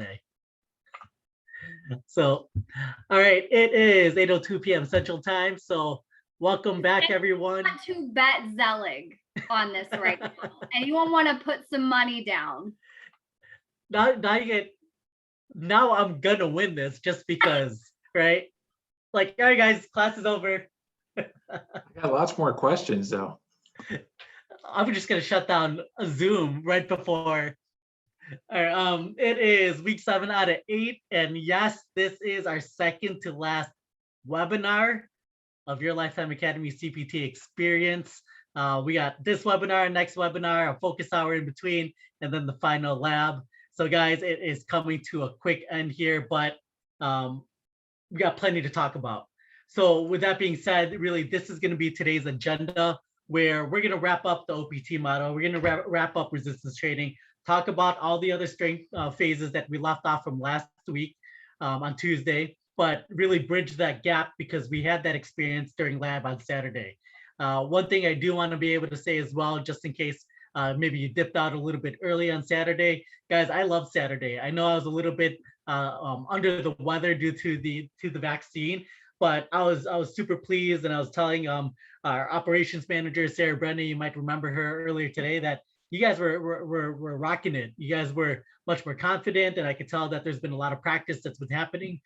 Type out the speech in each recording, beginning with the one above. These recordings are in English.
today. So, all right, it is 8:02 p.m. Central Time. So, welcome back, everyone. I want to bet Zelig on this right now. Anyone want to put some money down? Now I'm gonna win this just because, right? Like, all right, guys, class is over. I got lots more questions though. I'm just gonna shut down Zoom right before. All right, it is week 7 out of 8, and yes, this is our second to last webinar of your Lifetime Academy CPT experience. We got this webinar, next webinar, a focus hour in between, and then the final lab. So guys, it is coming to a quick end here, but we got plenty to talk about. So with that being said, really, this is going to be today's agenda, where we're going to wrap up the OPT model. We're going to wrap up resistance training, talk about all the other strength phases that we left off from last week on Tuesday, but really bridge that gap because we had that experience during lab on Saturday. One thing I do want to be able to say as well, just in case maybe you dipped out a little bit early on Saturday, guys, I love Saturday. I know I was a little bit under the weather due to the vaccine, but I was super pleased, and I was telling our operations manager Sarah Brennan, you might remember her earlier today, that you guys were rocking it. You guys were much more confident, and I could tell that there's been a lot of practice that's been happening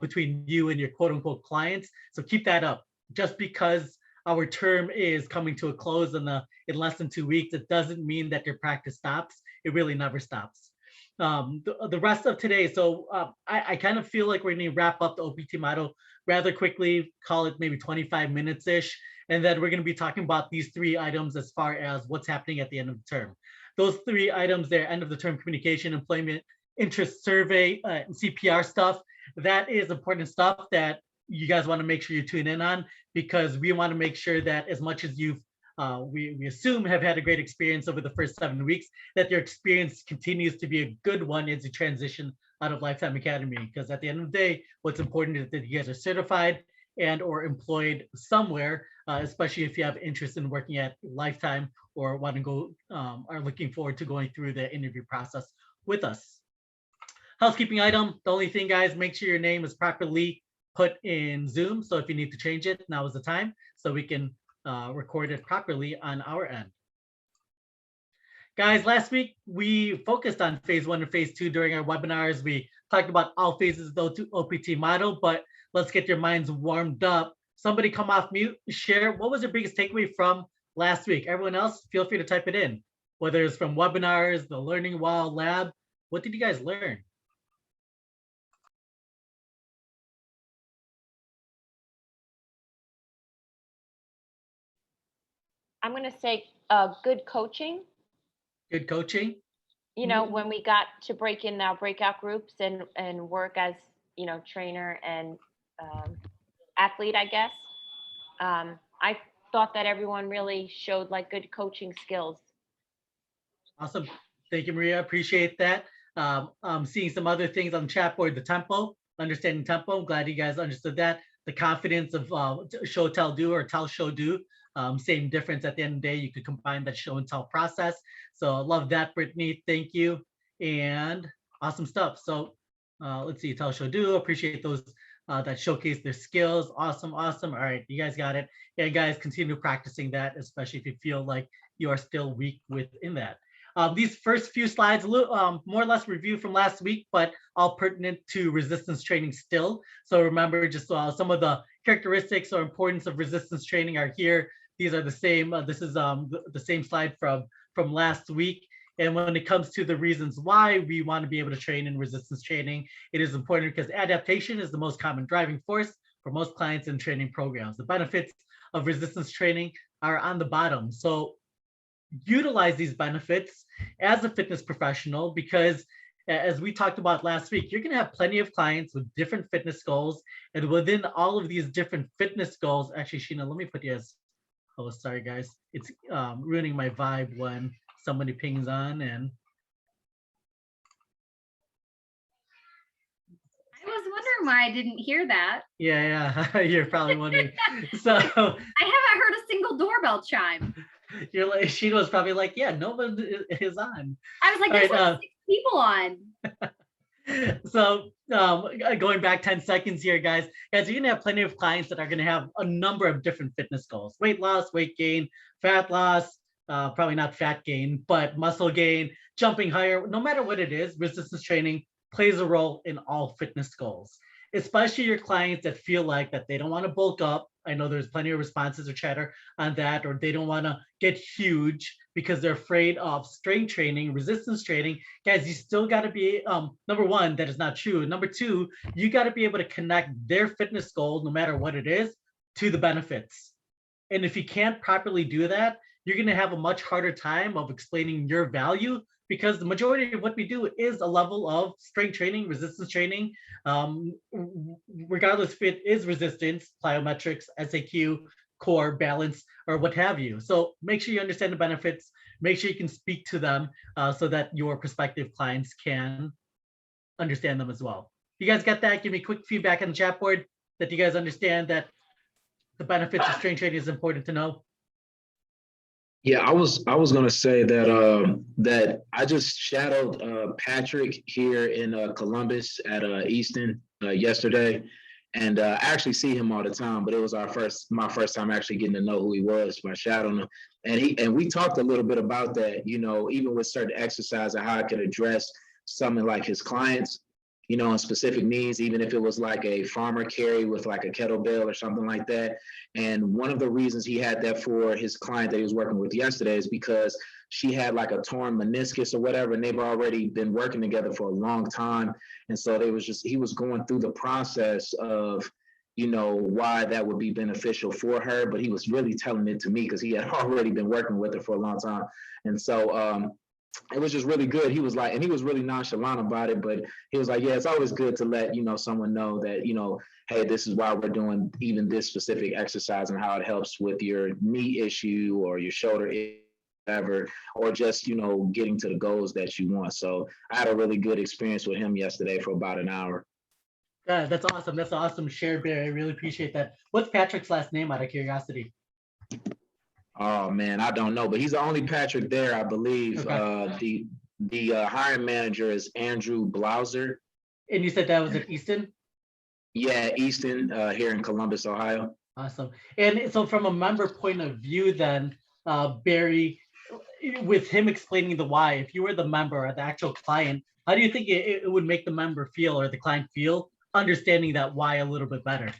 between you and your quote unquote clients. So keep that up. Just because our term is coming to a close in less than 2 weeks, it doesn't mean that your practice stops. It really never stops. The rest of today, so I kind of feel like we're going to wrap up the OPT model rather quickly, call it maybe 25 minutes-ish, and then we're going to be talking about these 3 items as far as what's happening at the end of the term. Those 3 items there, end of the term communication, employment, interest survey, and CPR stuff, that is important stuff that you guys want to make sure you tune in on, because we want to make sure that as much as you've we assume have had a great experience over the first 7 weeks, that your experience continues to be a good one as you transition out of Lifetime Academy. Because at the end of the day, what's important is that you guys are certified and or employed somewhere, especially if you have interest in working at Lifetime or want to go, are looking forward to going through the interview process with us. Housekeeping item, the only thing, guys, make sure your name is properly put in Zoom. So if you need to change it, now is the time, so we can record it properly on our end. Guys, last week we focused on phase 1 and phase 2 during our webinars. We talked about all phases of the OPT model, but let's get your minds warmed up. Somebody come off mute, share what was your biggest takeaway from last week. Everyone else, feel free to type it in, whether it's from webinars, the Learning Wall lab. What did you guys learn? I'm going to say good coaching. Good coaching. You know, when we got to break in our breakout groups and work as, you know, trainer and athlete, I guess. I thought that everyone really showed like good coaching skills. Awesome. Thank you, Maria. Appreciate that. I'm seeing some other things on the chat board, the tempo, understanding tempo. I'm glad you guys understood that. The confidence of show, tell, do, or tell, show, do. Same difference at the end of the day. You could combine that show and tell process. So I love that, Brittany. Thank you. And awesome stuff. So let's see, tell, show, do. Appreciate those that showcase their skills. Awesome, awesome. All right, you guys got it. Yeah, guys, continue practicing that, especially if you feel like you are still weak within that. These first few slides, more or less review from last week, but all pertinent to resistance training still. So remember, just some of the characteristics or importance of resistance training are here. These are the same. This is the same slide from last week. And when it comes to the reasons why we want to be able to train in resistance training, it is important because adaptation is the most common driving force for most clients in training programs. The benefits of resistance training are on the bottom. So utilize these benefits as a fitness professional, because as we talked about last week, you're going to have plenty of clients with different fitness goals. And within all of these different fitness goals, actually, Sheena, let me put you as, oh, sorry, guys. It's ruining my vibe when somebody pings on. And I was wondering why I didn't hear that. yeah, you're probably wondering. So I haven't heard a single doorbell chime. You're like, she was probably like, yeah, no one is on. I was like, there's like 6 people on. So going back 10 seconds here, guys, you're gonna have plenty of clients that are gonna have a number of different fitness goals: weight loss, weight gain, fat loss, probably not fat gain, but muscle gain, jumping higher. No matter what it is, resistance training plays a role in all fitness goals, especially your clients that feel like that they don't want to bulk up. I know there's plenty of responses or chatter on that, or they don't want to get huge because they're afraid of strength training, resistance training. Guys, you still got to be number one, that is not true. Number two, you got to be able to connect their fitness goal, no matter what it is, to the benefits. And if you can't properly do that, you're going to have a much harder time of explaining your value, because the majority of what we do is a level of strength training, resistance training, regardless if it is resistance, plyometrics, SAQ, core, balance, or what have you. So make sure you understand the benefits, make sure you can speak to them so that your prospective clients can understand them as well. You guys got that? Give me quick feedback on the chat board that you guys understand that the benefits of strength training is important to know. Yeah, I was gonna say that that I just shadowed Patrick here in Columbus at Easton yesterday, and I actually see him all the time. But it was my first time actually getting to know who he was by shadowing him, and we talked a little bit about that. You know, even with certain exercise and how I could address something like his clients, you know, and specific needs, even if it was like a farmer carry with like a kettlebell or something like that. And one of the reasons he had that for his client that he was working with yesterday is because she had like a torn meniscus or whatever, and they've already been working together for a long time. And so he was going through the process of, you know, why that would be beneficial for her, but he was really telling it to me because he had already been working with her for a long time. And so, it was just really good. He was like, and he was really nonchalant about it, but he was like, yeah, it's always good to let, you know, someone know that, you know, hey, this is why we're doing even this specific exercise and how it helps with your knee issue or your shoulder whatever, or just, you know, getting to the goals that you want. So I had a really good experience with him yesterday for about an hour. Yeah, that's awesome. That's awesome share, Barry. I really appreciate that. What's Patrick's last name, out of curiosity? Oh man, I don't know, but he's the only Patrick there, I believe. Okay. The hiring manager is Andrew Blauser. And you said that was at Easton? Yeah, Easton, here in Columbus, Ohio. Awesome. And so from a member point of view then, Barry, with him explaining the why, if you were the member or the actual client, how do you think it would make the member feel or the client feel understanding that why a little bit better?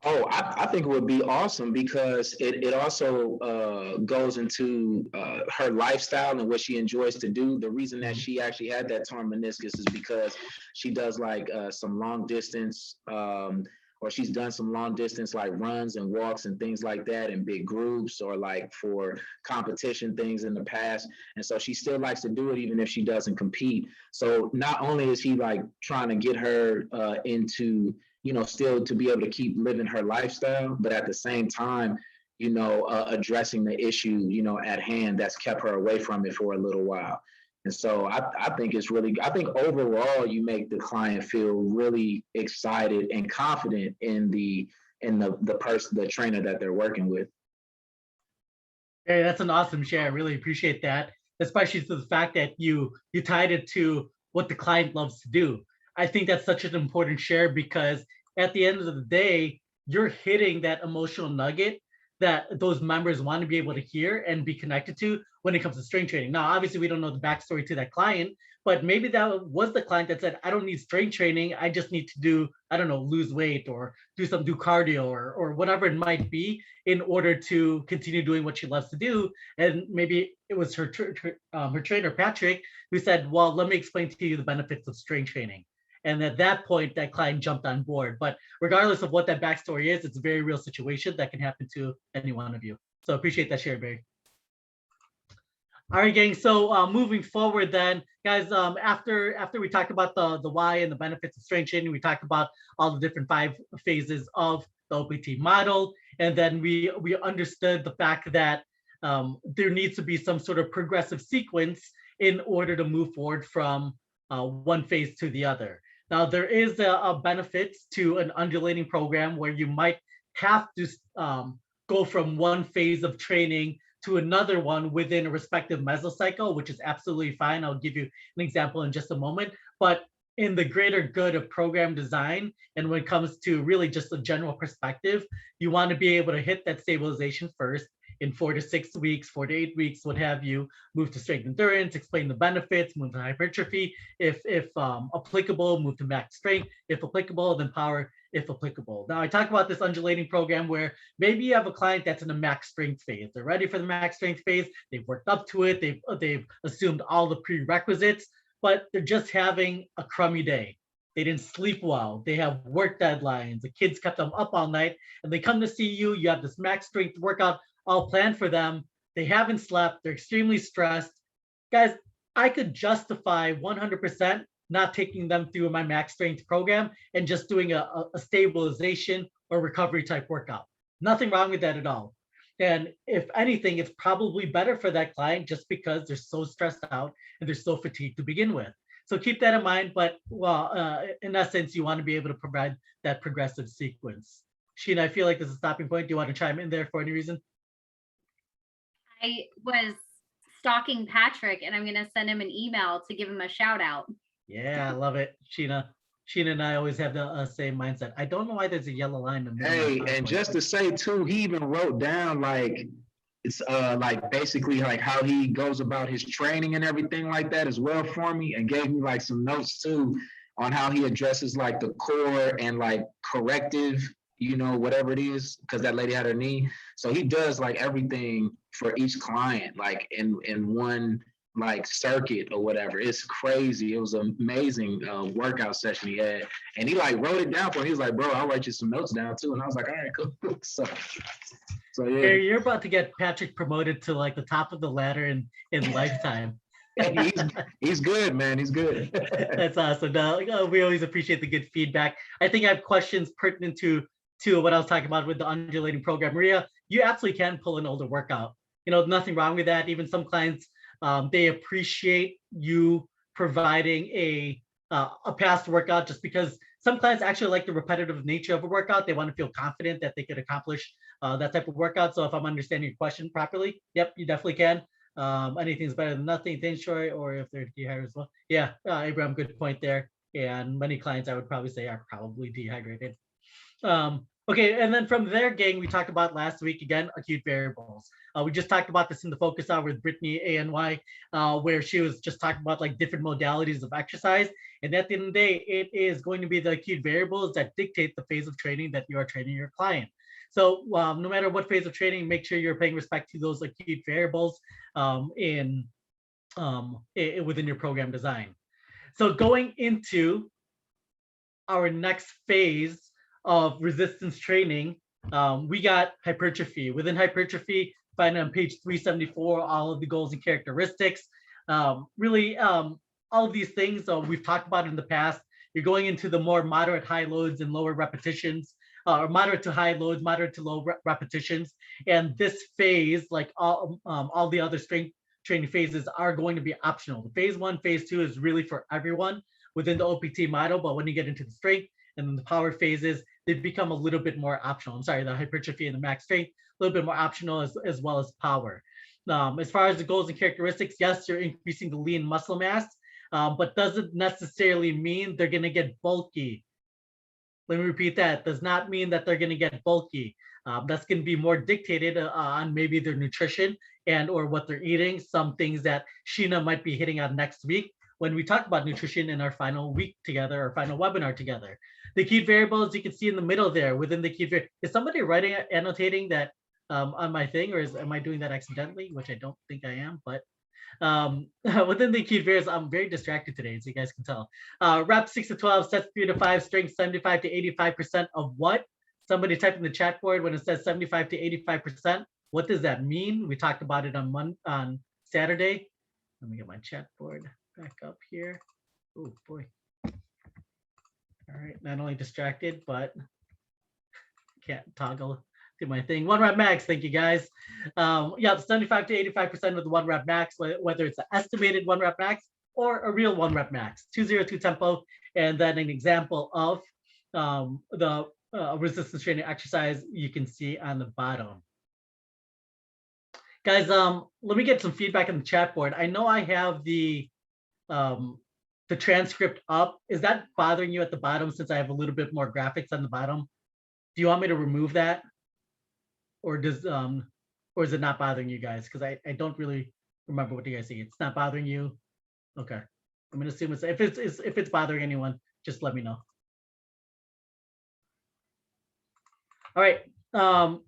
Oh, I think it would be awesome because it also goes into her lifestyle and what she enjoys to do. The reason that she actually had that torn meniscus is because she does like some long distance, or she's done some long distance like runs and walks and things like that in big groups or like for competition things in the past. And so she still likes to do it even if she doesn't compete. So not only is he like trying to get her into, you know, still to be able to keep living her lifestyle, but at the same time, you know, addressing the issue, you know, at hand that's kept her away from it for a little while. And so I think it's really, I think overall you make the client feel really excited and confident in the person, the trainer that they're working with. Hey, that's an awesome share. I really appreciate that, especially to the fact that you tied it to what the client loves to do. I think that's such an important share because at the end of the day, you're hitting that emotional nugget that those members want to be able to hear and be connected to when it comes to strength training. Now, obviously, we don't know the backstory to that client, but maybe that was the client that said, I don't need strength training. I just need to do, I don't know, lose weight or do cardio or whatever it might be in order to continue doing what she loves to do. And maybe it was her trainer, Patrick, who said, well, let me explain to you the benefits of strength training. And at that point, that client jumped on board. But regardless of what that backstory is, it's a very real situation that can happen to any one of you. So appreciate that share, Barry. All right, gang. So moving forward then, guys, after we talked about the why and the benefits of strength training, we talked about all the different 5 phases of the OPT model. And then we understood the fact that there needs to be some sort of progressive sequence in order to move forward from one phase to the other. Now, there is a benefit to an undulating program where you might have to go from one phase of training to another one within a respective mesocycle, which is absolutely fine. I'll give you an example in just a moment. But in the greater good of program design, and when it comes to really just a general perspective, you want to be able to hit that stabilization first in 4 to 6 weeks, 4 to 8 weeks, what have you, move to strength endurance, explain the benefits, move to hypertrophy, if applicable, move to max strength, if applicable, then power, if applicable. Now I talk about this undulating program where maybe you have a client that's in a max strength phase. They're ready for the max strength phase. They've worked up to it. They've assumed all the prerequisites, but they're just having a crummy day. They didn't sleep well. They have work deadlines. The kids kept them up all night, and they come to see you. You have this max strength workout all planned for them. They haven't slept. They're extremely stressed. Guys, I could justify 100% not taking them through my max strength program and just doing a stabilization or recovery type workout. Nothing wrong with that at all. And if anything, it's probably better for that client just because they're so stressed out and they're so fatigued to begin with. So keep that in mind. But in essence, you want to be able to provide that progressive sequence. Sheena, I feel like there's a stopping point. Do you want to chime in there for any reason? I was stalking Patrick, and I'm going to send him an email to give him a shout out. Yeah, I love it. Sheena and I always have the same mindset. I don't know why there's a yellow line in the middle. Hey, and just to say too, he even wrote down like it's like basically like how he goes about his training and everything like that as well for me, and gave me like some notes too on how he addresses like the core and like corrective, whatever it is, because that lady had her knee. So he does like everything for each client, like in one like circuit or whatever. It's crazy. It was an amazing workout session he had, and he like wrote it down for me. He was like, "Bro, I'll write you some notes down too." And I was like, "All right, cool." So yeah. Hey, you're about to get Patrick promoted to like the top of the ladder in lifetime. He's good, man. He's good. That's awesome. No, we always appreciate the good feedback. I think I have questions pertinent to what I was talking about with the undulating program. Maria, you absolutely can pull an older workout. Nothing wrong with that. Even some clients, they appreciate you providing a past workout, just because some clients actually like the repetitive nature of a workout. They want to feel confident that they could accomplish that type of workout. So if I'm understanding your question properly, yep, you definitely can. Anything's better than nothing, thanks, Troy, or if they're dehydrated as well. Yeah, Abraham, good point there. And many clients I would probably say are probably dehydrated. Okay, and then from there, gang, we talked about last week, again, acute variables. We just talked about this in the focus hour with Brittany ANY, where she was just talking about like different modalities of exercise. And at the end of the day, it is going to be the acute variables that dictate the phase of training that you are training your client. So no matter what phase of training, make sure you're paying respect to those acute variables within your program design. So going into our next phase of resistance training, we got hypertrophy. Within hypertrophy, find on page 374 all of the goals and characteristics. Really, all of these things we've talked about in the past. You're going into the more moderate high loads and lower repetitions, or moderate to high loads, moderate to low repetitions. And this phase, like all the other strength training phases, are going to be optional. The phase 1, phase 2 is really for everyone within the OPT model, but when you get into the strength and then the power phases, they become a little bit more optional. I'm sorry, the hypertrophy and the max strength, a little bit more optional as well as power. As far as the goals and characteristics, yes, you're increasing the lean muscle mass, but doesn't necessarily mean they're gonna get bulky. Let me repeat that. Does not mean that they're gonna get bulky. That's gonna be more dictated on maybe their nutrition and or what they're eating. Some things that Sheena might be hitting on next week when we talk about nutrition in our final week together, or final webinar together. The key variables you can see in the middle there within the key variables. Is somebody annotating that on my thing, or am I doing that accidentally? Which I don't think I am, but within the key variables, I'm very distracted today, as you guys can tell. Reps 6 to 12, sets 3 to 5, strength 75 to 85% of what? Somebody type in the chat board when it says 75 to 85%. What does that mean? We talked about it on Saturday. Let me get my chat board back up here. Oh boy. All right, not only distracted, but can't toggle to my thing. 1 rep max, thank you guys. Yeah, 75 to 85% of the 1 rep max, whether it's an estimated 1 rep max or a real 1 rep max. 202 tempo, and then an example of the resistance training exercise you can see on the bottom. Guys, let me get some feedback in the chat board. I know I have the transcript up. Is that bothering you at the bottom since I have a little bit more graphics on the bottom? Do you want me to remove that? Or or is it not bothering you guys? Because I don't really remember what you guys see. It's not bothering you? Okay. I'm gonna assume if it's bothering anyone, just let me know. All right.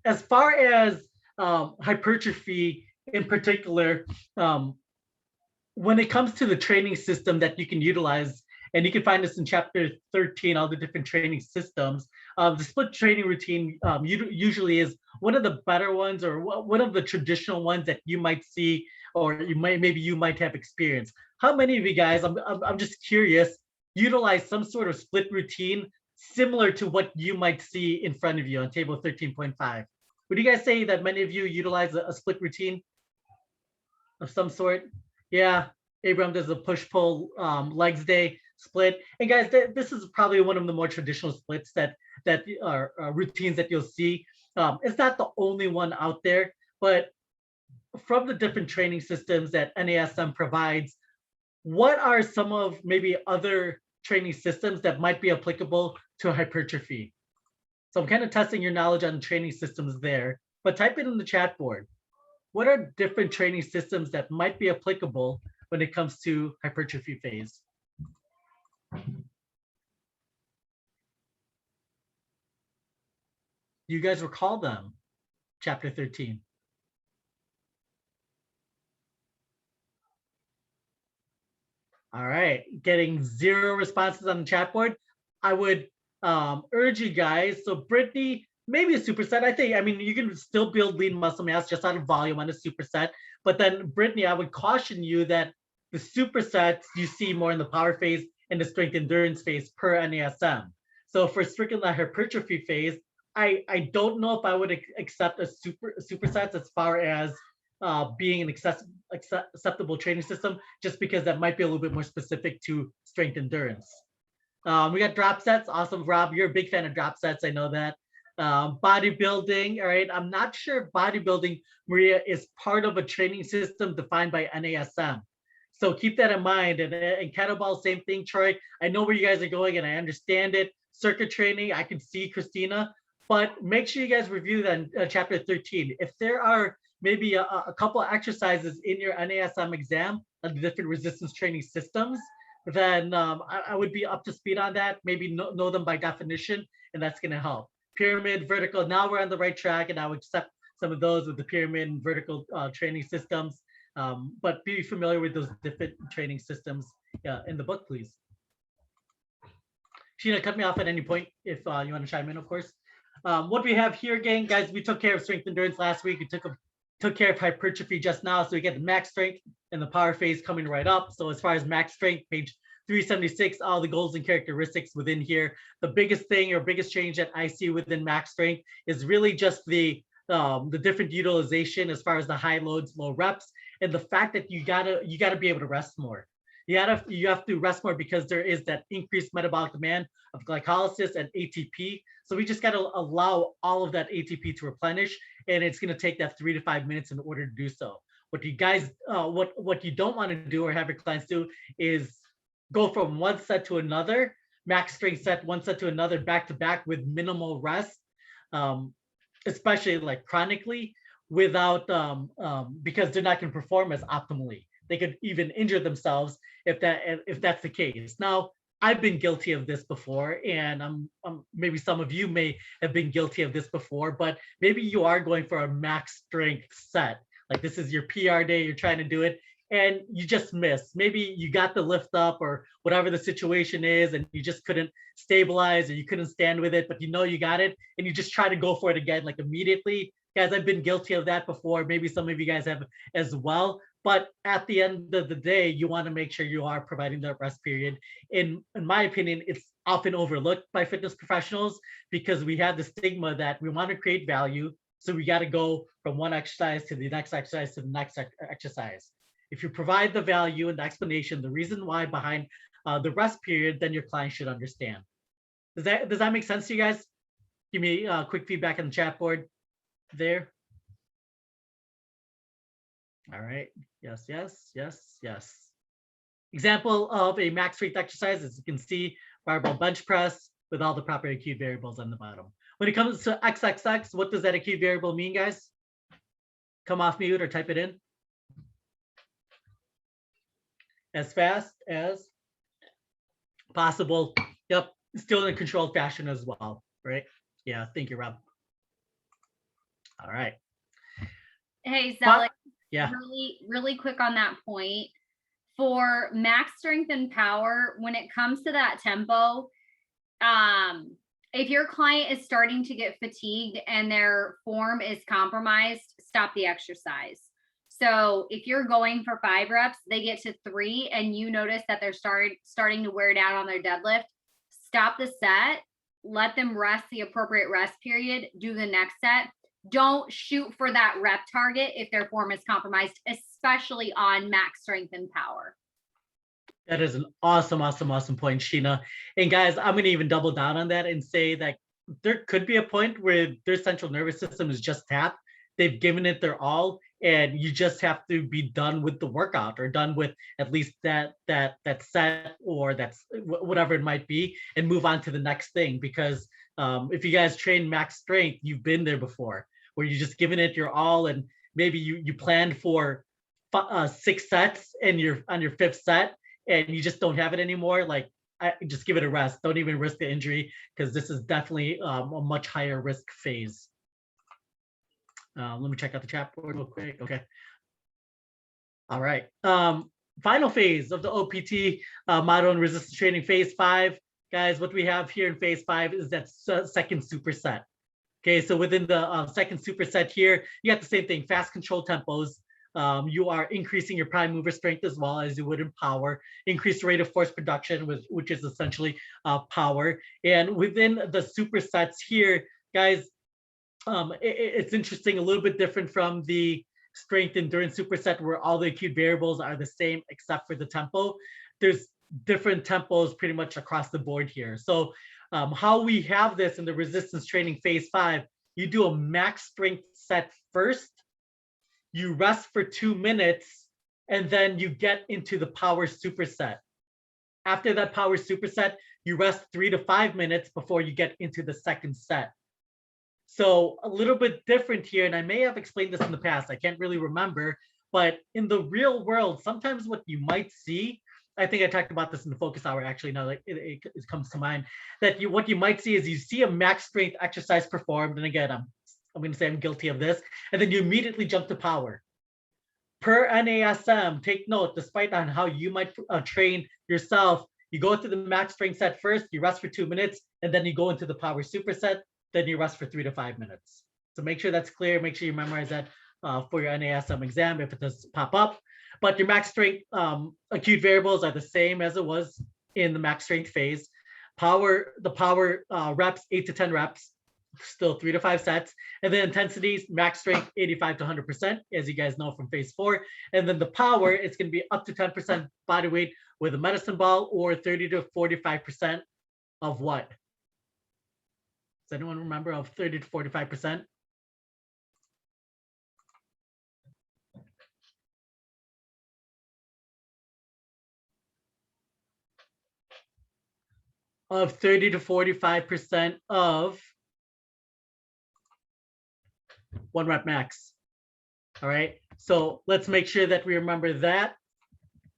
As far as hypertrophy in particular, when it comes to the training system that you can utilize, and you can find this in chapter 13, all the different training systems, the split training routine usually is one of the better ones, or one of the traditional ones that you might see, or maybe you might have experienced. How many of you guys, I'm just curious, utilize some sort of split routine similar to what you might see in front of you on table 13.5? Would you guys say that many of you utilize a split routine of some sort? Yeah, Abram does a push-pull legs day split. And guys, this is probably one of the more traditional splits that are routines that you'll see. It's not the only one out there, but from the different training systems that NASM provides, what are some of maybe other training systems that might be applicable to hypertrophy? So I'm kind of testing your knowledge on training systems there, but type it in the chat board. What are different training systems that might be applicable when it comes to hypertrophy phase? You guys recall them, chapter 13. All right, getting 0 responses on the chat board. I would urge you guys, so Brittany, maybe a superset. I mean, you can still build lean muscle mass just out of volume on a superset, but then Brittany, I would caution you that the supersets you see more in the power phase and the strength endurance phase per NASM. So for strictly the hypertrophy phase, I don't know if I would accept a supersets as far as being an acceptable training system, just because that might be a little bit more specific to strength endurance. We got drop sets. Awesome, Rob. You're a big fan of drop sets. I know that. Bodybuilding. All right. I'm not sure if bodybuilding, Maria, is part of a training system defined by NASM. So keep that in mind. And kettlebell, same thing, Troy. I know where you guys are going and I understand it. Circuit training, I can see Christina, but make sure you guys review that in chapter 13. If there are maybe a couple of exercises in your NASM exam of the different resistance training systems, then I would be up to speed on that. Maybe know them by definition, and that's going to help. Pyramid, vertical. Now we're on the right track, and I would accept some of those with the pyramid and vertical training systems. But be familiar with those different training systems in the book, please. Sheena, cut me off at any point if you want to chime in, of course. What we have here, gang, guys, we took care of strength endurance last week. We took care of hypertrophy just now. So we get the max strength and the power phase coming right up. So as far as max strength, page 376, all the goals and characteristics within here. The biggest thing or biggest change that I see within max strength is really just the different utilization as far as the high loads, low reps, and the fact that you gotta be able to rest more. You have to rest more because there is that increased metabolic demand of glycolysis and ATP. So we just got to allow all of that ATP to replenish, and it's going to take that 3 to 5 minutes in order to do so. What you guys, what you don't want to do or have your clients do is go from one set to another, max strength set, one set to another, back to back with minimal rest, especially like chronically, without because they're not going to perform as optimally. They could even injure themselves if that's the case. Now, I've been guilty of this before, and maybe some of you may have been guilty of this before, but maybe you are going for a max strength set. Like this is your PR day, you're trying to do it, and you just miss. Maybe you got the lift up or whatever the situation is, and you just couldn't stabilize or you couldn't stand with it, but you know you got it, and you just try to go for it again, like immediately. Guys, I've been guilty of that before. Maybe some of you guys have as well. But at the end of the day, you want to make sure you are providing that rest period. In my opinion, it's often overlooked by fitness professionals because we have the stigma that we want to create value. So we got to go from one exercise to the next exercise to the next exercise. If you provide the value and the explanation, the reason why behind the rest period, then your client should understand. Does that make sense to you guys? Give me quick feedback on the chat board there. All right. Yes, yes, yes, yes. Example of a max strength exercise, as you can see, barbell bench press with all the proper acute variables on the bottom. When it comes to XXX, what does that acute variable mean, guys? Come off mute or type it in. As fast as possible. Yep, still in a controlled fashion as well, right? Yeah, thank you, Rob. All right. Hey, Fi- Zelig, Yeah, really quick on that point. For max strength and power, when it comes to that tempo, if your client is starting to get fatigued and their form is compromised, stop the exercise. So if you're going for 5 reps, they get to 3 and you notice that they're starting to wear down on their deadlift, stop the set, let them rest the appropriate rest period, do the next set. Don't shoot for that rep target if their form is compromised, especially on max strength and power. that is an awesome point, Sheena. And guys, I'm gonna even double down on that and say that there could be a point where their central nervous system is just tapped. They've given it their all, and you just have to be done with the workout or done with at least that set or that's whatever it might be, and move on to the next thing. Because if you guys train max strength, you've been there before, where you're just giving it your all, and maybe you planned for 6 sets and you're on your 5th set and you just don't have it anymore. Like, I just give it a rest. Don't even risk the injury, because this is definitely a much higher risk phase. Let me check out the chat board real quick. Okay. All right. Final phase of the OPT model and resistance training, phase 5. Guys, what we have here in phase 5 is that second superset. Okay, so within the second superset here, you got the same thing, fast control tempos. You are increasing your prime mover strength as well as you would in power, increase the rate of force production, which is essentially power. And within the supersets here, guys, it's interesting, a little bit different from the strength endurance superset where all the acute variables are the same except for the tempo. There's different tempos pretty much across the board here. So how we have this in the resistance training phase 5, you do a max strength set first, you rest for 2 minutes, and then you get into the power superset. After that power superset, you rest 3 to 5 minutes before you get into the second set. So a little bit different here, and I may have explained this in the past, I can't really remember, but in the real world, sometimes what you might see, I think I talked about this in the focus hour, actually, now that it comes to mind, that what you might see is you see a max strength exercise performed, and again, I'm going to say I'm guilty of this, and then you immediately jump to power. Per NASM, take note, despite on how you might train yourself, you go through the max strength set first, you rest for 2 minutes, and then you go into the power superset, then you rest for 3 to 5 minutes. So make sure that's clear. Make sure you memorize that for your NASM exam if it does pop up. But your max strength acute variables are the same as it was in the max strength phase. The power reps, 8 to 10 reps, still 3 to 5 sets. And then intensities, max strength, 85 to 100%, as you guys know from phase 4. And then the power, it's going to be up to 10% body weight with a medicine ball, or 30 to 45% of what? Does anyone remember of 30 to 45%? Of 30 to 45% of 1 rep max. All right, so let's make sure that we remember that,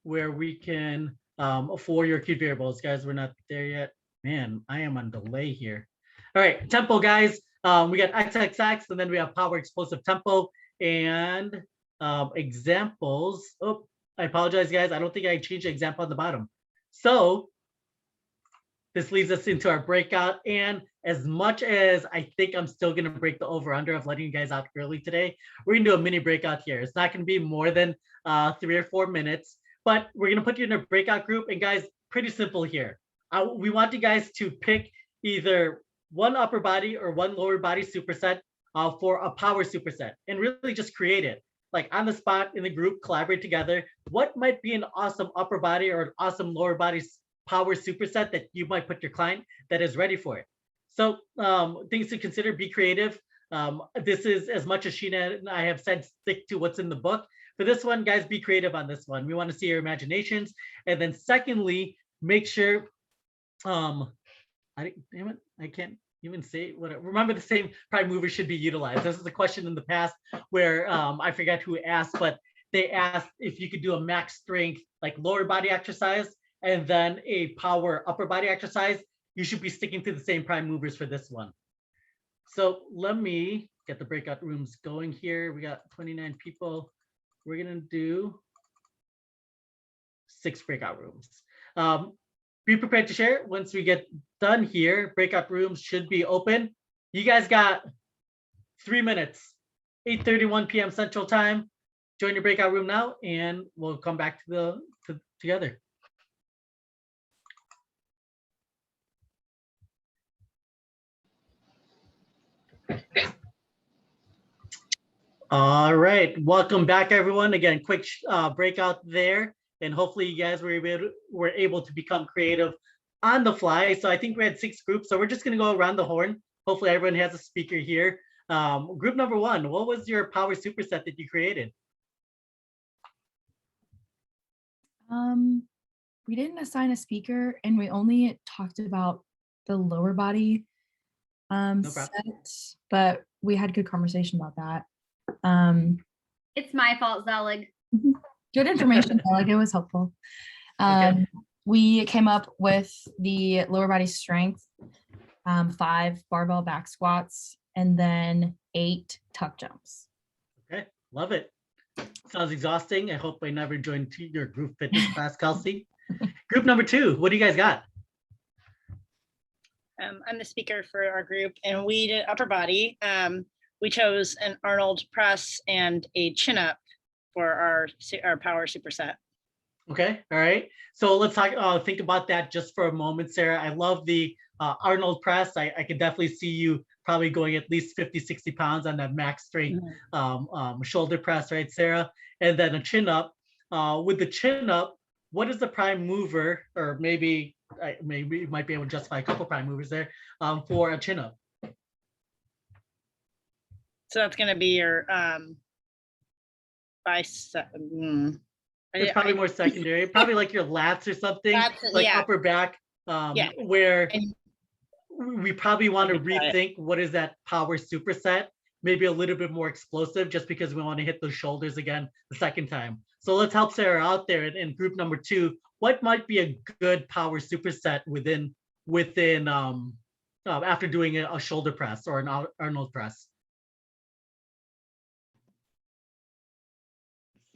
where we can, for your acute variables, guys, we're not there yet. Man, I am on delay here. All right, tempo, guys. We got XXX, and then we have power explosive tempo and examples. Oh, I apologize, guys. I don't think I changed the example on the bottom. So this leads us into our breakout. And as much as I think I'm still going to break the over-under of letting you guys out early today, we're going to do a mini breakout here. It's not going to be more than 3 or 4 minutes, but we're going to put you in a breakout group. And guys, pretty simple here. We want you guys to pick either 1 upper body or 1 lower body superset for a power superset, and really just create it. Like on the spot in the group, collaborate together. What might be an awesome upper body or an awesome lower body power superset that you might put your client that is ready for it? So things to consider, be creative. This is, as much as Sheena and I have said, stick to what's in the book. for this one, guys, be creative on this one. We want to see your imaginations. And then secondly, make sure, damn it, I can't even say what, remember the same prime mover should be utilized. This is a question in the past where I forgot who asked, but they asked if you could do a max strength, like lower body exercise, and then a power upper body exercise. You should be sticking to the same prime movers for this one. So let me get the breakout rooms going here. We got 29 people. We're gonna do 6 breakout rooms. Be prepared to share once we get done here. Breakout rooms should be open. You guys got 3 minutes, 8:31 p.m. Central Time. Join your breakout room now, and we'll come back to together. All right, welcome back, everyone. Again, quick breakout there, and hopefully you guys were able to become creative on the fly. So I think we had 6 groups, so we're just gonna go around the horn. Hopefully everyone has a speaker here. Group number 1, what was your power superset that you created? We didn't assign a speaker, and we only talked about the lower body problem. set, but we had good conversation about that. It's my fault, Zelig. Good information, like it was helpful. Okay. We came up with the lower body strength, 5 barbell back squats, and then 8 tuck jumps. Okay, love it. Sounds exhausting. I hope I never joined your group fitness class, Kelsey. Group number 2, what do you guys got? I'm the speaker for our group, and we did upper body. We chose an Arnold press and a chin up for our power superset. Okay, all right. So let's talk. Think about that just for a moment, Sarah. I love the Arnold press. I could definitely see you probably going at least 50, 60 pounds on that max strength shoulder press, right, Sarah? And then a chin up. With the chin up, what is the prime mover, or maybe you might be able to justify a couple prime movers there for a chin up? So that's going to be your bicep. It's probably more secondary, probably like your lats or something, like yeah. upper back, Yeah. where And- we probably want to Got it. rethink what is that power superset, maybe a little bit more explosive, just because we want to hit those shoulders again the second time. So let's help Sarah out there in group number 2. What might be a good power superset within after doing a shoulder press or an Arnold press?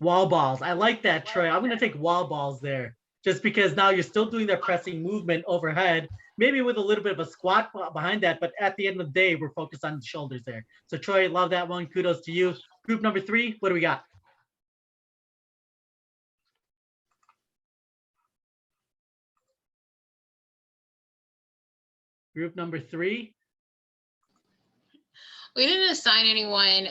Wall balls. I like that, Troy. I'm going to take wall balls there, just because now you're still doing that pressing movement overhead, maybe with a little bit of a squat behind that, but at the end of the day, we're focused on the shoulders there. So Troy, love that one. Kudos to you. Group number 3, what do we got? Group number 3. We didn't assign anyone,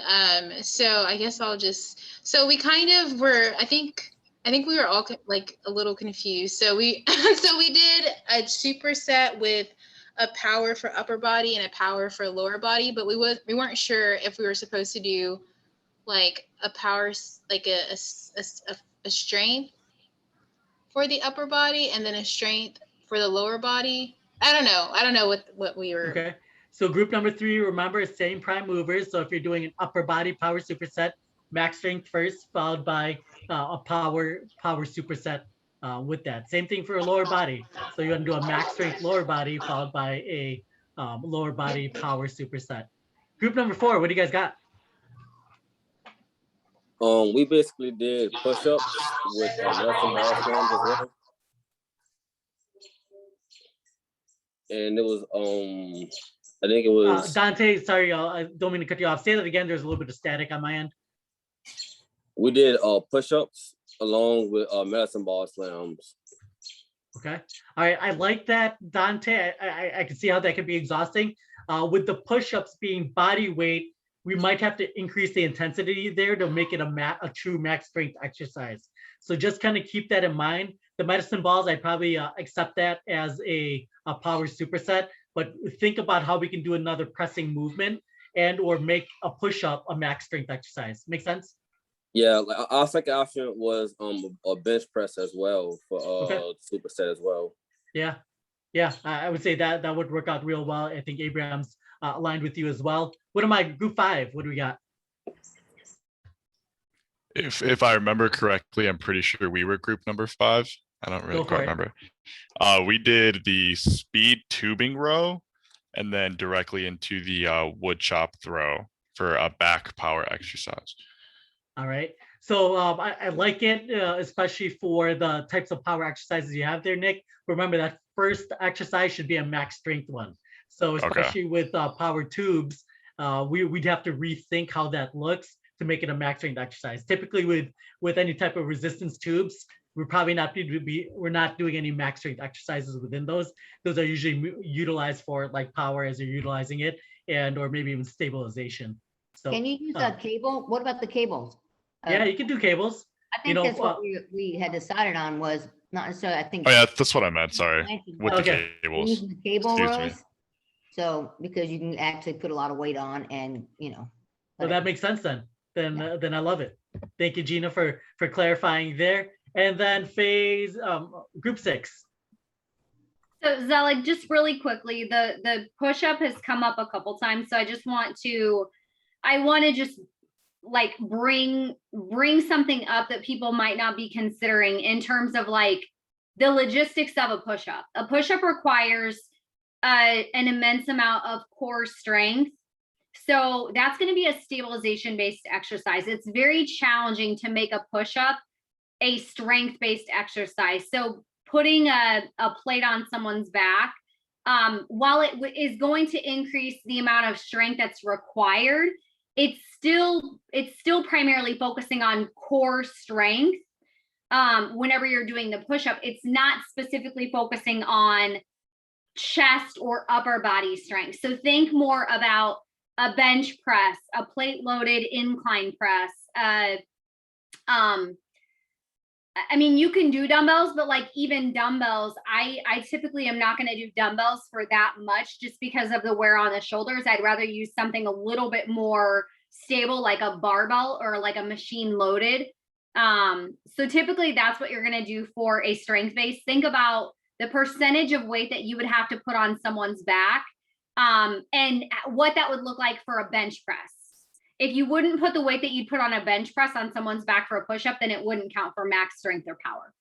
so I guess I'll just. So we kind of were. I think we were all like a little confused. So we did a superset with a power for upper body and a power for lower body, but we weren't sure if we were supposed to do like a power, like a strength for the upper body and then a strength for the lower body. I don't know what we were. Okay. So group number 3, remember, same prime movers. So if you're doing an upper body power superset, max strength first, followed by a power superset with that. Same thing for a lower body. So you're gonna do a max strength lower body followed by a lower body power superset. Group number 4, what do you guys got? We basically did push-ups with Nelson ball slams as well. And it was I think it was Dante, sorry, I don't mean to cut you off. Say that again. There's a little bit of static on my end. we did push-ups along with medicine ball slams. Okay. All right. I like that, Dante. I can see how that could be exhausting. With the push-ups being body weight, we might have to increase the intensity there to make it a true max strength exercise. So just kind of keep that in mind. The medicine balls, I probably accept that as a power superset, but think about how we can do another pressing movement and or make a push-up a max strength exercise. Make sense? Yeah, like our second option was a bench press as well for Okay. superset as well. Yeah, yeah, I would say that that would work out real well. I think Abraham's aligned with you as well. What am I, group 5? What do we got? If I remember correctly, I'm pretty sure we were group number 5. I don't really Go for quite it. remember. We did the speed tubing row and then directly into the wood chop throw for a back power exercise. All right. So I like it, especially for the types of power exercises you have there, Nick. Remember that first exercise should be a max strength one. So especially with power tubes, we'd have to rethink how that looks to make it a max strength exercise. Typically with any type of resistance tubes, we're probably not we're not doing any max strength exercises within those. Those are usually utilized for like power as you're utilizing it, and or maybe even stabilization. So Can you use a cable? What about the cables? yeah, you can do cables. I think that's what we had decided on was not necessarily, I think. Oh yeah, that's what I meant. Sorry, with Okay. the cables. Using the cable Excuse me. rows. So, because you can actually put a lot of weight on and, you know. Well, that makes sense then. Then I love it. Thank you, Gina, for clarifying there. And then phase group 6. So Zelig, just really quickly, the push-up has come up a couple times. So I want to just like bring something up that people might not be considering in terms of like the logistics of a push-up. A push-up requires an immense amount of core strength. So that's going to be a stabilization-based exercise. It's very challenging to make a push-up a strength-based exercise. So putting a plate on someone's back, while it is going to increase the amount of strength that's required, it's still primarily focusing on core strength. Whenever you're doing the push-up, it's not specifically focusing on chest or upper body strength. So think more about a bench press, a plate loaded incline press. I mean, you can do dumbbells, but like even dumbbells, I typically am not going to do dumbbells for that much just because of the wear on the shoulders. I'd rather use something a little bit more stable, like a barbell or like a machine loaded. So typically that's what you're going to do for a strength base. Think about the percentage of weight that you would have to put on someone's back, and what that would look like for a bench press. If you wouldn't put the weight that you'd put on a bench press on someone's back for a push-up, then it wouldn't count for max strength or power.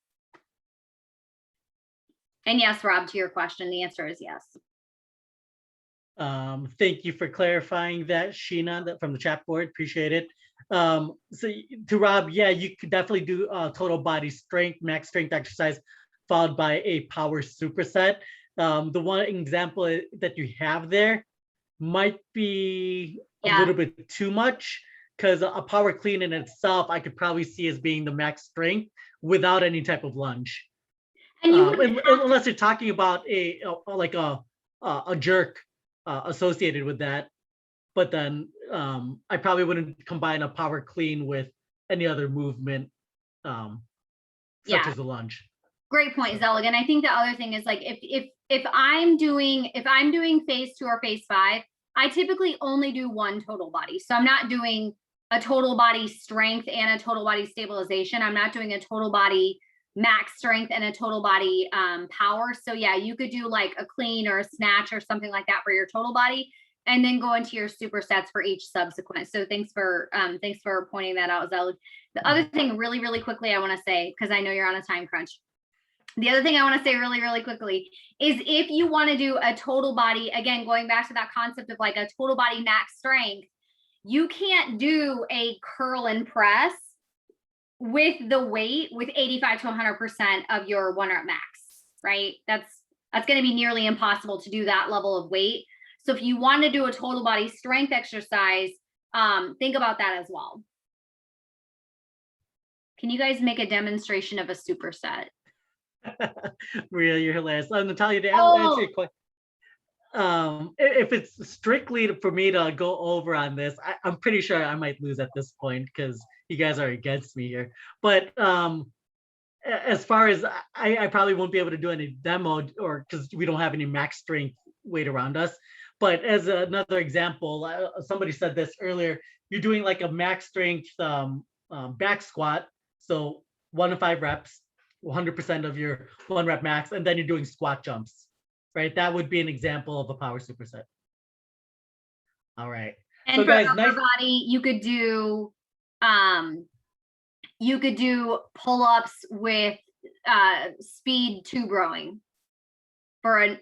And yes, Rob, to your question, the answer is yes. Thank you for clarifying that, Sheena, that from the chat board. Appreciate it. So to Rob, yeah, you could definitely do total body strength, max strength exercise, followed by a power superset. The one example that you have there might be a little bit too much, because a power clean in itself, I could probably see as being the max strength without any type of lunge. And you unless you're talking about a jerk associated with that, but then I probably wouldn't combine a power clean with any other movement, such as a lunge. Great point, Zelig. And I think the other thing is like if I'm doing phase 2 or phase 5, I typically only do one total body. So I'm not doing a total body strength and a total body stabilization. I'm not doing a total body max strength and a total body power. So yeah, you could do like a clean or a snatch or something like that for your total body, and then go into your supersets for each subsequent. So thanks for pointing that out, Zelig. The other thing really, really quickly I want to say, because I know you're on a time crunch. The other thing I want to say really, really quickly is if you want to do a total body, again, going back to that concept of like a total body max strength, you can't do a curl and press with the weight with 85 to 100% of your 1 rep max, right? That's going to be nearly impossible to do that level of weight. So if you want to do a total body strength exercise, think about that as well. Can you guys make a demonstration of a superset? Maria, you're hilarious. Natalia, to answer your question, if it's strictly for me to go over on this, I'm pretty sure I might lose at this point because you guys are against me here. But as far as I probably won't be able to do any demo, or because we don't have any max strength weight around us. But as another example, somebody said this earlier, you're doing like a max strength back squat. So 1 to 5 reps, 100% of your 1 rep max, and then you're doing squat jumps, right? That would be an example of a power superset. All right. And So for guys, upper nice. body, you could do pull-ups with speed tube rowing for an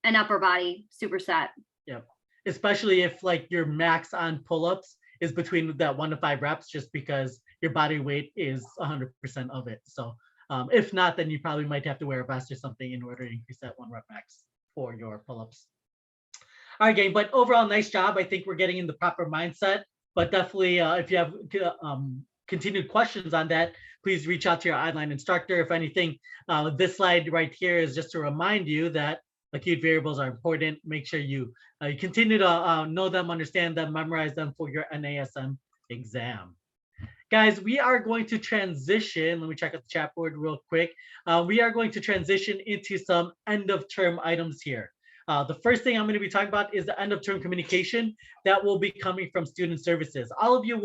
upper body superset. Yep. Especially if like your max on pull-ups is between that 1 to 5 reps, just because your body weight is 100% of it. So if not, then you probably might have to wear a vest or something in order to increase that 1 rep max for your pull-ups. All right, gang, but overall, nice job. I think we're getting in the proper mindset, but definitely if you have continued questions on that, please reach out to your online instructor. If anything, this slide right here is just to remind you that acute variables are important. Make sure you continue to know them, understand them, memorize them for your NASM exam. Guys, we are going to transition. Let me check out the chat board real quick. We are going to transition into some end of term items here. The first thing I'm going to be talking about is the end of term communication that will be coming from student services. All of you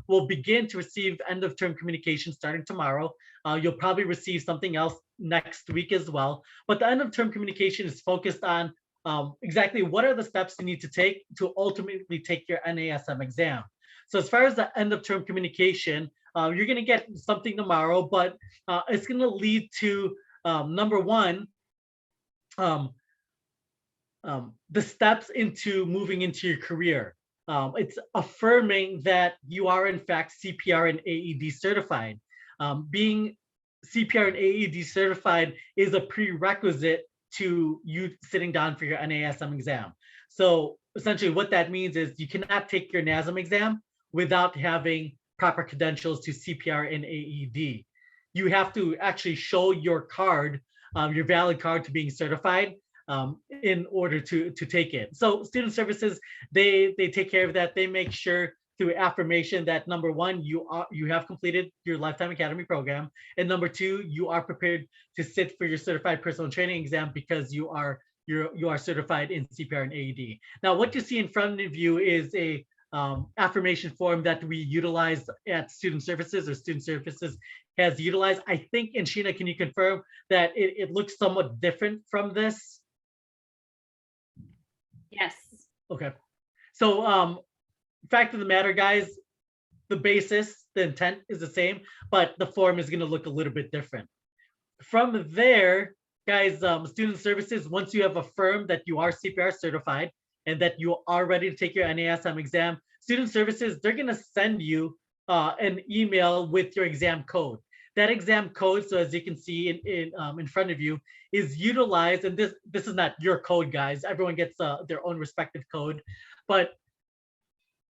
will begin to receive end of term communication starting tomorrow. You'll probably receive something else next week as well. But the end of term communication is focused on exactly what are the steps you need to take to ultimately take your NASM exam. So as far as the end of term communication, you're going to get something tomorrow, but it's going to lead to number one, the steps into moving into your career. It's affirming that you are in fact CPR and AED certified. Being CPR and AED certified is a prerequisite to you sitting down for your NASM exam. So essentially what that means is you cannot take your NASM exam without having proper credentials to CPR and AED. You have to actually show your card, your valid card to being certified in order to take it. So student services, they take care of that. They make sure through affirmation that number one, you have completed your Lifetime Academy program, and number two, you are prepared to sit for your certified personal training exam because you are certified in CPR and AED. Now, what you see in front of you is a affirmation form that we utilize at student services, or student services has utilized. I think, and Sheena, can you confirm that it looks somewhat different from this? Yes. Okay. So fact of the matter, guys, the basis, the intent is the same, but the form is going to look a little bit different. From there, guys, student services, once you have affirmed that you are CPR certified and that you are ready to take your NASM exam, student services, they're going to send you an email with your exam code. That exam code, so as you can see in front of you, is utilized, and this is not your code, guys. Everyone gets their own respective code, but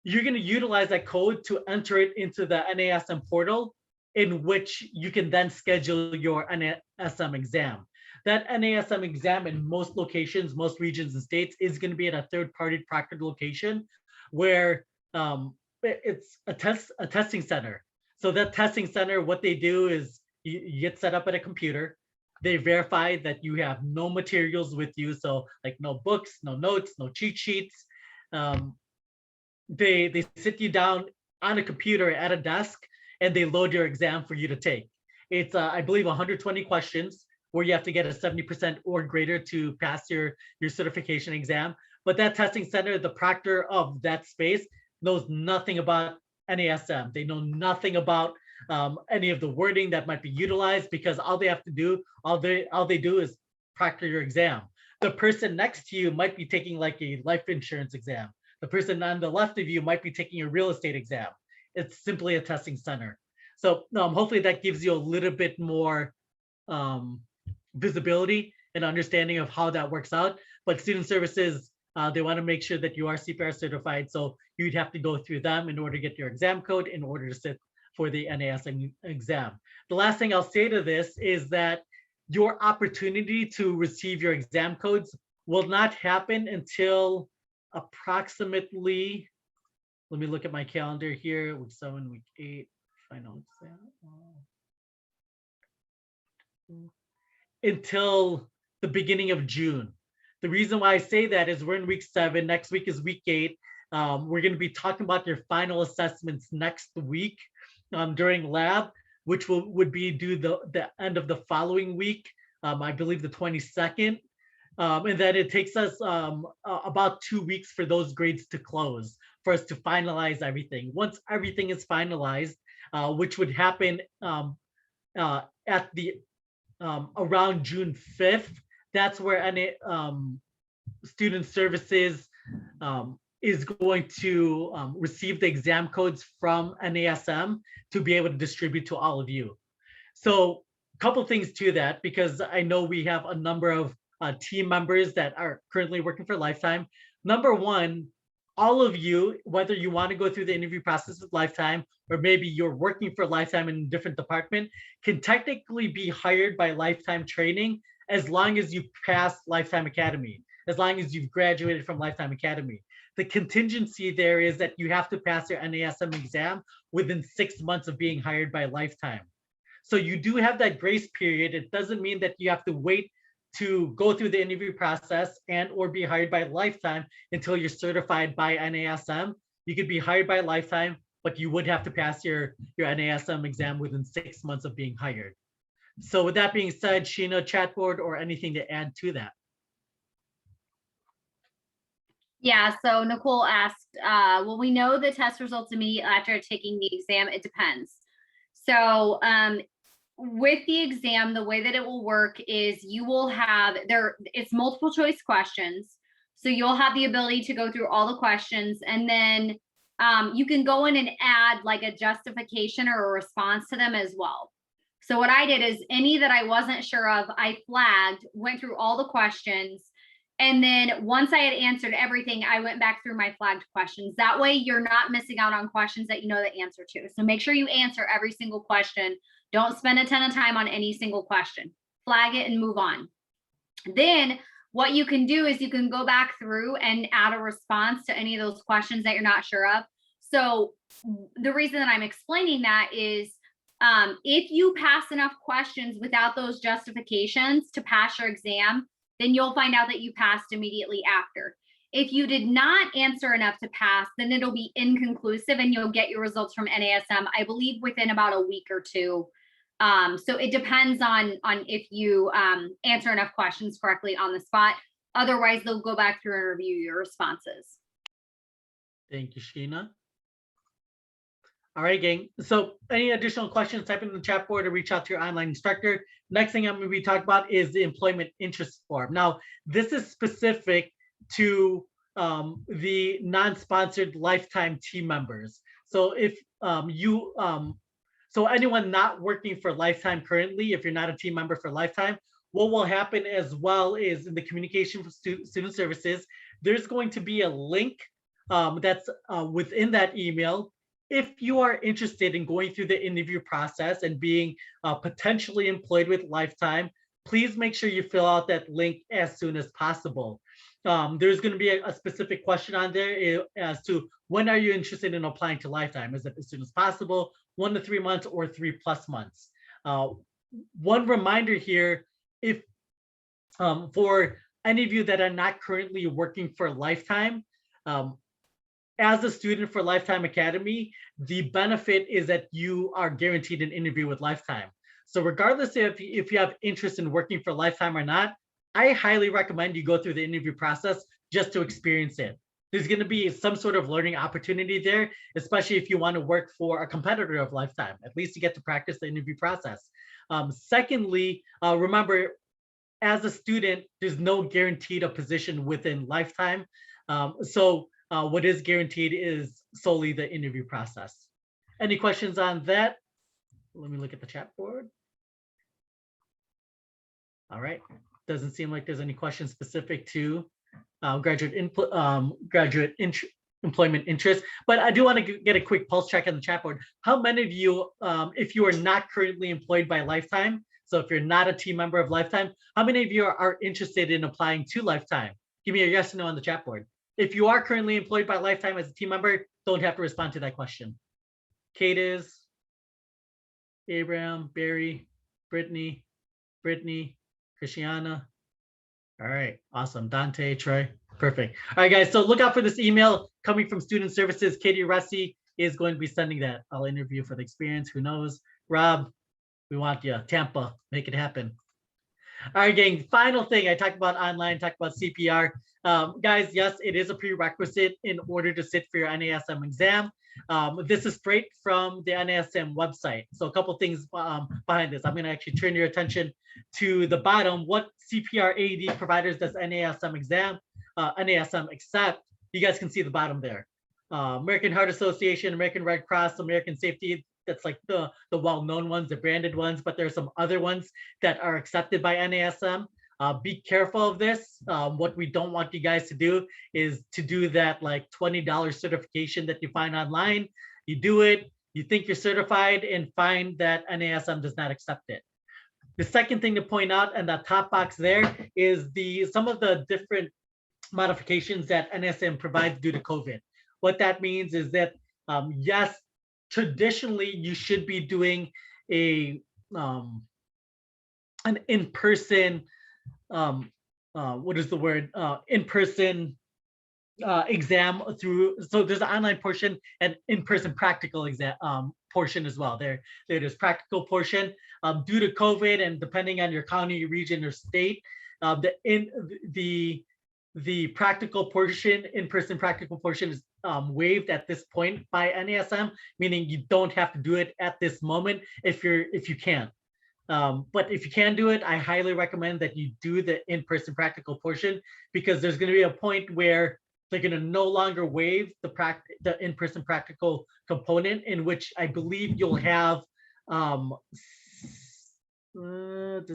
you're going to utilize that code to enter it into the NASM portal, in which you can then schedule your NASM exam. That NASM exam in most locations, most regions and states, is going to be at a third-party proctored location where it's a testing center. So that testing center, what they do is you get set up at a computer. They verify that you have no materials with you. So like no books, no notes, no cheat sheets. They sit you down on a computer at a desk and they load your exam for you to take. It's, I believe, 120 questions where you have to get a 70% or greater to pass your certification exam. But that testing center, the proctor of that space, knows nothing about NASM. They know nothing about any of the wording that might be utilized, because all they have to do, all they do is proctor your exam. The person next to you might be taking like a life insurance exam. The person on the left of you might be taking a real estate exam. It's simply a testing center. So hopefully that gives you a little bit more visibility and understanding of how that works out. But student services, they want to make sure that you are CPR certified. So you'd have to go through them in order to get your exam code in order to sit for the NASM exam. The last thing I'll say to this is that your opportunity to receive your exam codes will not happen until approximately, let me look at my calendar here, week 7, week 8, final exam. Until the beginning of June. The reason why I say that is we're in week 7, next week is week 8. We're going to be talking about your final assessments next week. during lab, which would be due the end of the following week, I believe the 22nd. And then it takes us about 2 weeks for those grades to close, for us to finalize everything. Once everything is finalized, which would happen at the around June 5th, that's where student services is going to receive the exam codes from NASM to be able to distribute to all of you. So a couple things to that, because I know we have a number of team members that are currently working for Lifetime. Number one, all of you, whether you want to go through the interview process with Lifetime, or maybe you're working for Lifetime in a different department, can technically be hired by Lifetime Training as long as you pass Lifetime Academy, as long as you've graduated from Lifetime Academy. The contingency there is that you have to pass your NASM exam within 6 months of being hired by Lifetime. So you do have that grace period. It doesn't mean that you have to wait to go through the interview process and or be hired by Lifetime until you're certified by NASM. You could be hired by Lifetime, but you would have to pass your NASM exam within 6 months of being hired. So with that being said, Sheena, chat board, or anything to add to that? Yeah, so Nicole asked, well, we know the test results immediately after taking the exam. It depends. So with the exam, the way that it will work is you will have it's multiple choice questions. So you'll have the ability to go through all the questions, and then you can go in and add like a justification or a response to them as well. So what I did is any that I wasn't sure of, I flagged, went through all the questions. And then once I had answered everything, I went back through my flagged questions. That way you're not missing out on questions that you know the answer to. So make sure you answer every single question. Don't spend a ton of time on any single question. Flag it and move on. Then what you can do is you can go back through and add a response to any of those questions that you're not sure of. So the reason that I'm explaining that is if you pass enough questions without those justifications to pass your exam, then you'll find out that you passed immediately after. If you did not answer enough to pass, then it'll be inconclusive and you'll get your results from NASM, I believe, within about a week or two. So it depends on if you answer enough questions correctly on the spot. Otherwise, they'll go back through and review your responses. Thank you, Sheena. All right, gang. So any additional questions, type in the chat board or reach out to your online instructor. Next thing I'm going to be talking about is the employment interest form. Now, this is specific to the non-sponsored Lifetime team members. So if so anyone not working for Lifetime currently, if you're not a team member for Lifetime, what will happen as well is in the communication for student services, there's going to be a link that's within that email. If you are interested in going through the interview process and being potentially employed with Lifetime, please make sure you fill out that link as soon as possible. There's going to be a specific question on there as to when are you interested in applying to Lifetime? Is it as soon as possible, 1 to 3 months, or 3+ months? One reminder here, if for any of you that are not currently working for Lifetime, as a student for Lifetime Academy, the benefit is that you are guaranteed an interview with Lifetime. So regardless if you have interest in working for Lifetime or not, I highly recommend you go through the interview process just to experience it. There's going to be some sort of learning opportunity there, especially if you want to work for a competitor of Lifetime. At least you get to practice the interview process. Secondly, remember, as a student, there's no guaranteed a position within Lifetime. What is guaranteed is solely the interview process. Any questions on that? Let me look at the chat board. All right. Doesn't seem like there's any questions specific to graduate employment interest, but I do want to get a quick pulse check on the chat board. How many of you, if you are not currently employed by Lifetime, so if you're not a team member of Lifetime, how many of you are interested in applying to Lifetime? Give me a yes or no on the chat board. If you are currently employed by Lifetime as a team member, don't have to respond to that question. Kate is, Abraham, Barry, Brittany, Christiana. All right, awesome. Dante, Troy, perfect. All right, guys, so look out for this email coming from Student Services, Katie Russi, is going to be sending that. I'll interview for the experience. Who knows? Rob, we want you. Tampa, make it happen. All right, gang. Final thing I talked about online, talked about CPR. Guys, yes, it is a prerequisite in order to sit for your NASM exam. This is straight from the NASM website. So a couple things behind this. I'm going to actually turn your attention to the bottom. What CPR AED providers does NASM accept? You guys can see the bottom there. American Heart Association, American Red Cross, American Safety. That's like the well-known ones, the branded ones, but there are some other ones that are accepted by NASM. Be careful of this. What we don't want you guys to do is to do that like $20 certification that you find online. You do it, you think you're certified and find that NASM does not accept it. The second thing to point out in that top box there is some of the different modifications that NASM provides due to COVID. What that means is that, yes, traditionally you should be doing an in-person, in-person exam through, so there's an online portion and in-person practical exam portion as well. There is practical portion. Due to COVID and depending on your county, region, or state, the practical portion, in-person practical portion is waived at this point by NASM, meaning you don't have to do it at this moment if you can. But if you can do it, I highly recommend that you do the in-person practical portion, because there's going to be a point where they're going to no longer waive the in-person practical component, in which I believe you'll have to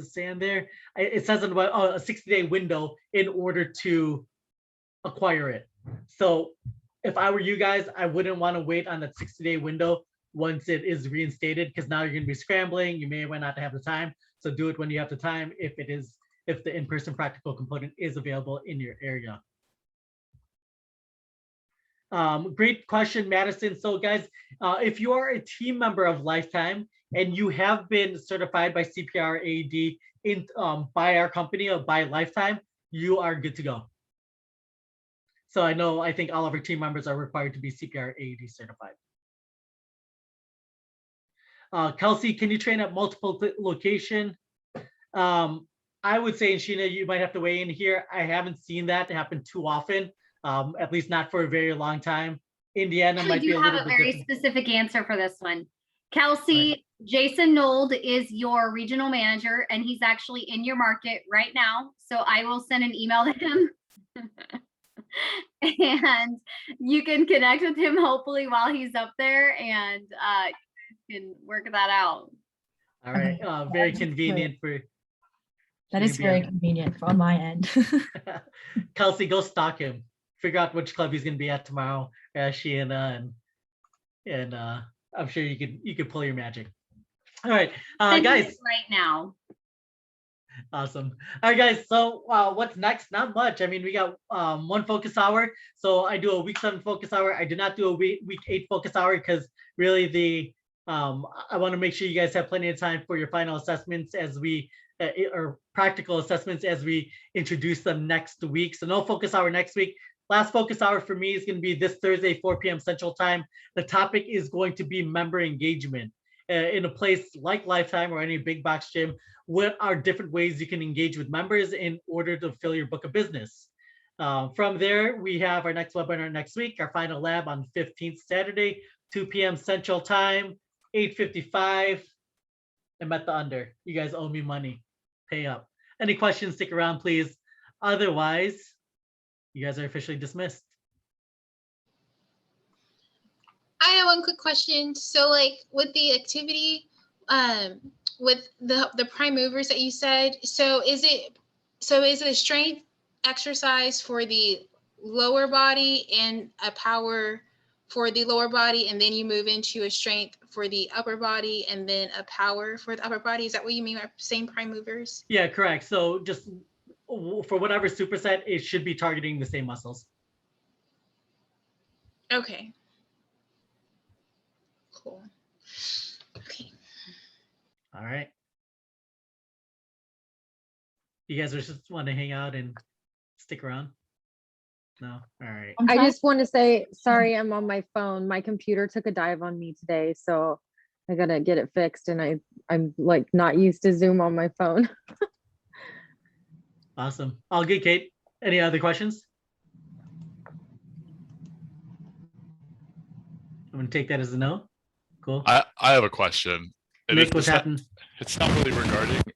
stand there. It says in a 60-day window in order to acquire it. So if I were you guys, I wouldn't want to wait on that 60-day window once it is reinstated, because now you're going to be scrambling. You may or may not have the time. So do it when you have the time, if the in-person practical component is available in your area. Great question, Madison. So guys, if you are a team member of Lifetime and you have been certified by CPR AED by our company or by Lifetime, you are good to go. So I think all of our team members are required to be CPR AED certified. Kelsey, can you train at multiple location? I would say, and Sheena, you might have to weigh in here. I haven't seen that happen too often, at least not for a very long time. Indiana might be a little bit different. I do have a very specific answer for this one. Kelsey, right. Jason Nold is your regional manager, and he's actually in your market right now. So I will send an email to him. And you can connect with him hopefully while he's up there, and can work that out. All right. Very convenient for. That is very convenient on my end. Kelsey, go stalk him. Figure out which club he's going to be at tomorrow, Sheena, and I'm sure you could pull your magic. All right, guys. Right now. Awesome. All right, guys. So what's next? Not much. I mean, we got one focus hour. So I do a week 7 focus hour. I do not do a week 8 focus hour, because really I want to make sure you guys have plenty of time for your final assessments as we or practical assessments as we introduce them next week. So no focus hour next week. Last focus hour for me is going to be this Thursday, 4 p.m. Central Time. The topic is going to be member engagement. In a place like Lifetime or any big box gym, what are different ways you can engage with members in order to fill your book of business? From there, we have our next webinar next week, our final lab on 15th Saturday, 2 p.m. Central Time, 8:55. I'm at the under. You guys owe me money. Pay up. Any questions, stick around, please. Otherwise, you guys are officially dismissed. I have one quick question. So like with the activity, with the prime movers that you said, so is it a strength exercise for the lower body and a power for the lower body, and then you move into a strength for the upper body and then a power for the upper body? Is that what you mean by same prime movers? Yeah, correct. So just for whatever superset, it should be targeting the same muscles. Okay. Cool. Okay. All right. You guys just want to hang out and stick around? No, all right. I'm I trying- just want to say, sorry, I'm on my phone. My computer took a dive on me today, so I gotta get it fixed and I'm like not used to Zoom on my phone. Awesome. All good, Kate. Any other questions? I'm gonna take that as a no. Cool. I have a question. And Nick, it's what's not- happened? It's not really regarding the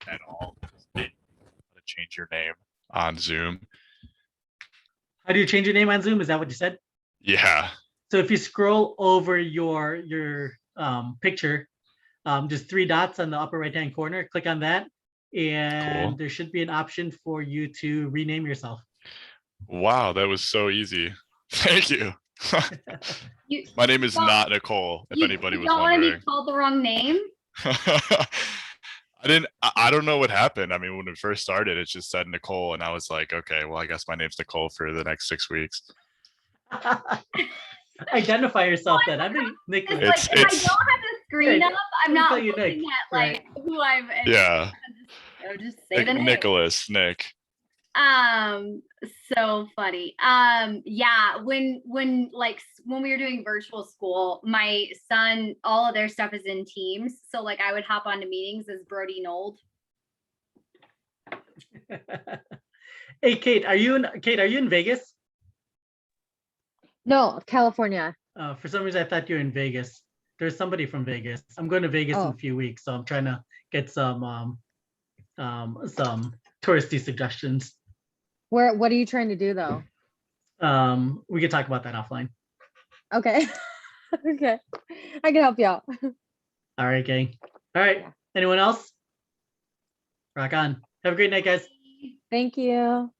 at all. To change your name on Zoom. How do you change your name on Zoom? Is that what you said? Yeah. So if you scroll over your picture, just 3 dots on the upper right hand corner, click on that, and Cool. there should be an option for you to rename yourself. Wow, that was so easy. Thank you. You, My name is Well, not Nicole, if you, anybody you was don't want to be wondering. called the wrong name. I don't know what happened. I mean, when it first started, it just said Nicole, and I was like, okay, well, I guess my name's Nicole for the next 6 weeks. Identify yourself then. I mean, Nick. It's It's- like if I it's- don't have the screen Hey, up, I'm let me not tell you, looking Nick, at like who I'm. Yeah. Just say the name. Nicholas, Nick. So funny. Yeah, when we were doing virtual school, my son, all of their stuff is in Teams. So like I would hop onto meetings as Brody Nold. Hey, Kate, are you in Vegas? No, California. For some reason, I thought you were in Vegas. There's somebody from Vegas. I'm going to Vegas in Oh. a few weeks, so I'm trying to get some touristy suggestions. What are you trying to do though? We could talk about that offline. Okay. Okay. I can help you out. All right, gang. All right. Anyone else? Rock on. Have a great night, guys. Thank you.